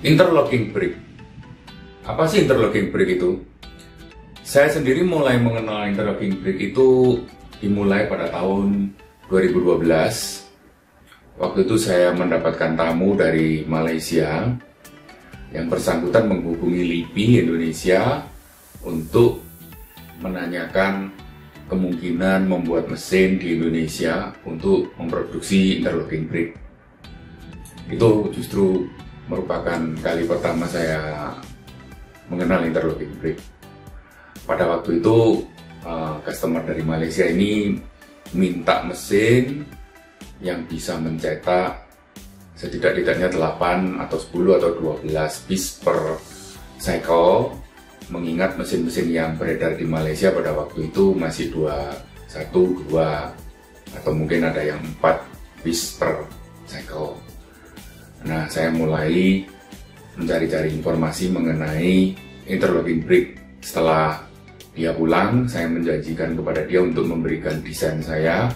Interlocking brake. Apa sih interlocking brake itu? Saya sendiri mulai mengenal interlocking brake itu dimulai pada tahun 2012. Waktu itu saya mendapatkan tamu dari Malaysia. Yang bersangkutan menghubungi LIPI Indonesia untuk menanyakan kemungkinan membuat mesin di Indonesia untuk memproduksi interlocking brake. Itu justru merupakan kali pertama saya mengenal interlocking brake. Pada waktu itu customer dari Malaysia ini minta mesin yang bisa mencetak setidak-tidaknya 8 atau 10 atau 12 piece per cycle, mengingat mesin-mesin yang beredar di Malaysia pada waktu itu masih 1, 2 atau mungkin ada yang 4 piece per cycle. Nah, saya mulai mencari-cari informasi mengenai interlocking brake. Setelah dia pulang, saya menjanjikan kepada dia untuk memberikan desain saya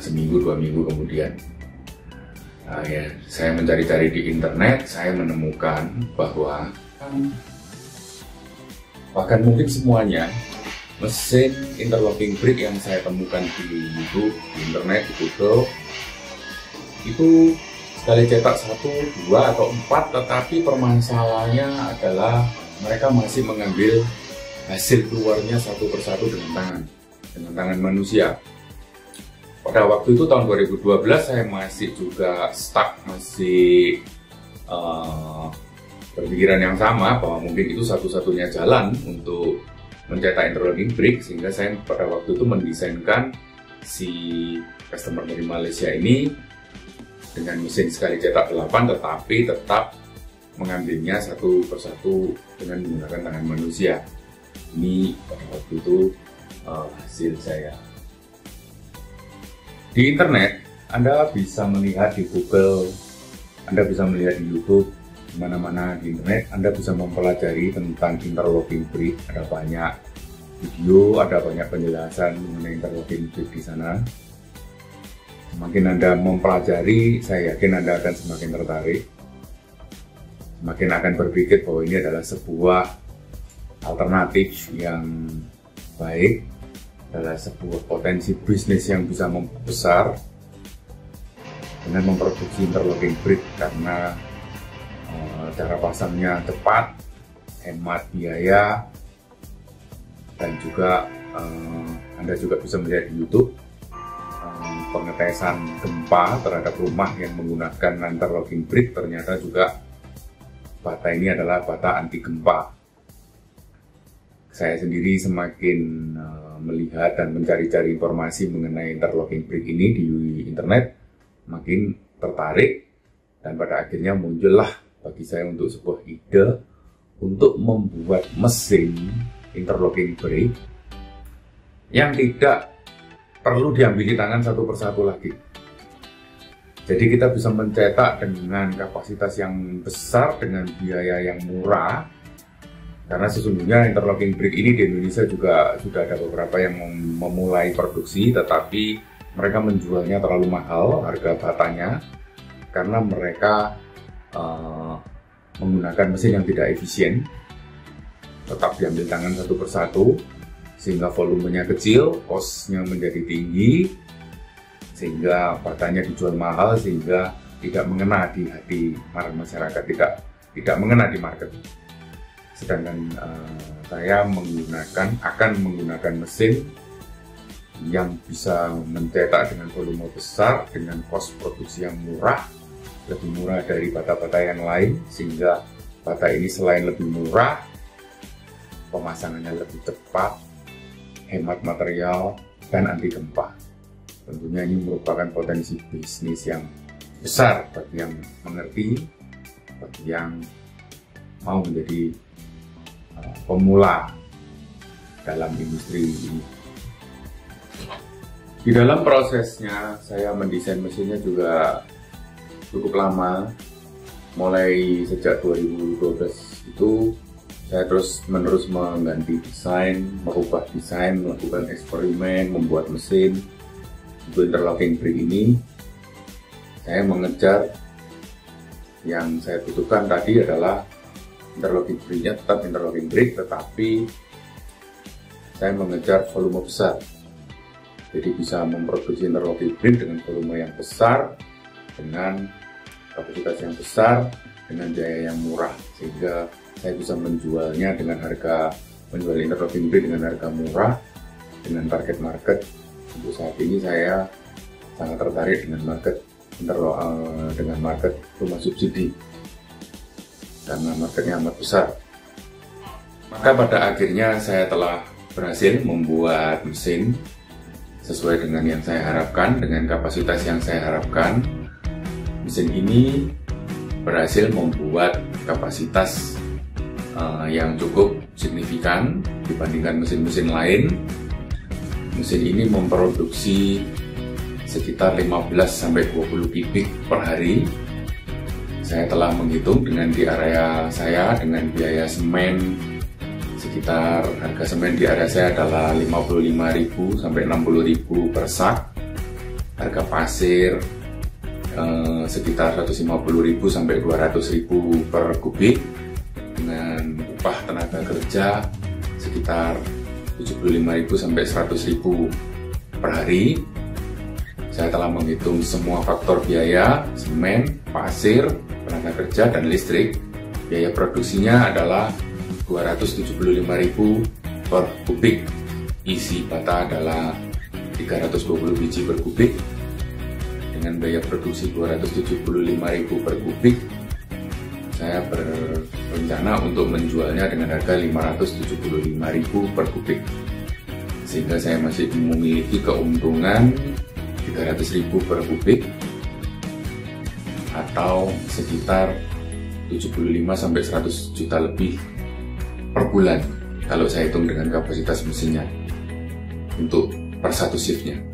seminggu 2 minggu kemudian. Saya mencari-cari di internet, saya menemukan bahwa bahkan mungkin semuanya mesin interlocking brake yang saya temukan di YouTube, di internet, di Google itu sekali cetak 1, 2, atau 4, tetapi permasalahannya adalah mereka masih mengambil hasil keluarnya satu persatu dengan tangan manusia. Pada waktu itu tahun 2012 saya masih juga stuck, masih berpikiran yang sama bahwa mungkin itu satu-satunya jalan untuk mencetak interlocking brake, sehingga saya pada waktu itu mendesainkan si customer dari Malaysia ini dengan mesin sekali cetak 8 tetapi tetap mengambilnya satu persatu dengan menggunakan tangan manusia. Ini pada waktu itu hasil saya. Di internet Anda bisa melihat, di Google Anda bisa melihat, di YouTube, di mana-mana di internet Anda bisa mempelajari tentang interlocking brake. Ada banyak video, ada banyak penjelasan mengenai interlocking brake di sana. Semakin Anda mempelajari, saya yakin Anda akan semakin tertarik, semakin akan berpikir bahwa ini adalah sebuah alternatif yang baik, adalah sebuah potensi bisnis yang bisa membesar dengan memproduksi interlocking brake, karena cara pasangnya cepat, hemat biaya, dan juga Anda juga bisa melihat di YouTube pengetesan gempa terhadap rumah yang menggunakan interlocking brake. Ternyata juga bata ini adalah bata anti gempa. Saya sendiri semakin melihat dan mencari-cari informasi mengenai interlocking brake ini di internet, makin tertarik, dan pada akhirnya muncullah bagi saya untuk sebuah ide untuk membuat mesin interlocking brake yang tidak perlu diambil di tangan satu persatu lagi. Jadi kita bisa mencetak dengan kapasitas yang besar dengan biaya yang murah, karena sesungguhnya interlocking brake ini di Indonesia juga sudah ada beberapa yang memulai produksi, tetapi mereka menjualnya terlalu mahal harga batanya karena mereka menggunakan mesin yang tidak efisien, tetap diambil tangan satu persatu, sehingga volumenya kecil, cost-nya menjadi tinggi, sehingga batanya dijual mahal, sehingga tidak mengena di hati masyarakat, tidak mengena di market. Sedangkan saya akan menggunakan mesin yang bisa mencetak dengan volume besar, dengan cost produksi yang murah, lebih murah dari bata-bata yang lain, sehingga bata ini selain lebih murah, pemasangannya lebih cepat, hemat material, dan anti gempa. Tentunya ini merupakan potensi bisnis yang besar bagi yang mengerti, bagi yang mau menjadi pemula dalam industri ini. Di dalam prosesnya, saya mendesain mesinnya juga cukup lama. Mulai sejak 2012 itu saya terus-menerus mengganti desain, merubah desain, melakukan eksperimen, membuat mesin. Untuk interlocking brake ini, saya mengejar Yang saya butuhkan tadi adalah interlocking brake-nya tetap interlocking brake, tetapi saya mengejar volume besar. Jadi bisa memproduksi interlocking brake dengan volume yang besar, dengan kapasitas yang besar, dengan biaya yang murah, sehingga saya bisa menjual interlocking brake dengan harga murah, dengan target market. Untuk saat ini saya sangat tertarik dengan market rumah subsidi karena marketnya amat besar. Maka pada akhirnya saya telah berhasil membuat mesin sesuai dengan yang saya harapkan, dengan kapasitas yang saya harapkan. Mesin ini berhasil membuat kapasitas yang cukup signifikan dibandingkan mesin-mesin lain. Mesin ini memproduksi sekitar 15-20 kubik per hari. Saya telah menghitung dengan di area saya, dengan biaya semen sekitar, harga semen di area saya adalah 55.000 sampai 60.000 per sak. Harga pasir sekitar 150.000 sampai 200.000 per kubik, dengan upah tenaga kerja sekitar 75.000 sampai 100.000 per hari. Saya telah menghitung semua faktor biaya, semen, pasir, tenaga kerja, dan listrik. Biaya produksinya adalah 275.000 per kubik. Isi bata adalah 320 biji per kubik. Dengan biaya produksi 275.000 per kubik, saya berencana untuk menjualnya dengan harga 575.000 per kubik. Sehingga saya masih memiliki keuntungan 300.000 per kubik atau sekitar 75-100 juta lebih per bulan kalau saya hitung dengan kapasitas mesinnya untuk per satu shiftnya.